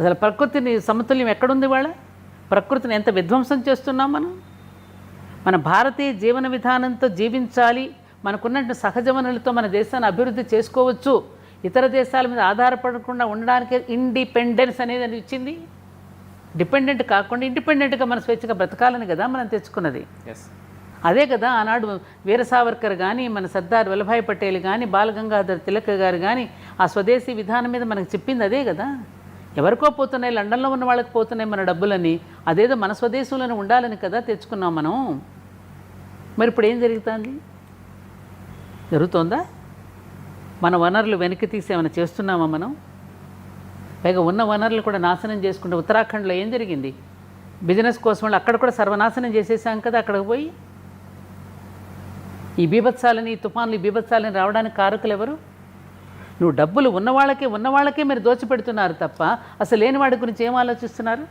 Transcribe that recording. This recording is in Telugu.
అసలు ప్రకృతిని సమతుల్యం ఎక్కడుంది వాళ్ళ? ప్రకృతిని ఎంత విధ్వంసం చేస్తున్నాం మనం. మన భారతీయ జీవన విధానంతో జీవించాలి, మనకున్నట్టు సహజ వనరులతో మన దేశాన్ని అభివృద్ధి చేసుకోవచ్చు, ఇతర దేశాల మీద ఆధారపడకుండా ఉండడానికి ఇండిపెండెన్స్ అనేది అని ఇచ్చింది. డిపెండెంట్ కాకుండా ఇండిపెండెంట్గా మన స్వేచ్ఛగా బ్రతకాలని కదా మనం తెచ్చుకున్నది. అదే కదా ఆనాడు వీర సావర్కర్ కానీ, మన సర్దార్ వల్లభాయ్ పటేల్ కానీ, బాలగంగాధర్ తిలక్ గారు కానీ ఆ స్వదేశీ విధానం మీద మనకు చెప్పింది అదే కదా. ఎవరికో పోతున్నాయి, లండన్లో ఉన్న వాళ్ళకి పోతున్నాయి మన డబ్బులని, అదేదో మన స్వదేశంలోనే ఉండాలని కదా తెచ్చుకున్నాం మనం. మరి ఇప్పుడు ఏం జరుగుతుంది? జరుగుతోందా? మన వనరులు వెనక్కి తీసి ఏమైనా చేస్తున్నామా మనం? పైగా ఉన్న వనరులు కూడా నాశనం చేసుకుంటే ఉత్తరాఖండ్లో ఏం జరిగింది? బిజినెస్ కోసం వాళ్ళు అక్కడ కూడా సర్వనాశనం చేసేసాం కదా. అక్కడికి పోయి ఈ బీభత్సాలని, ఈ తుఫాన్లు, ఈ బీభత్సాలని రావడానికి కారకులు ఎవరు? నువ్వు డబ్బులు ఉన్నవాళ్ళకే మీరు దోచిపెడుతున్నారు తప్ప అసలు లేని వాడి గురించి ఏం ఆలోచిస్తున్నారు?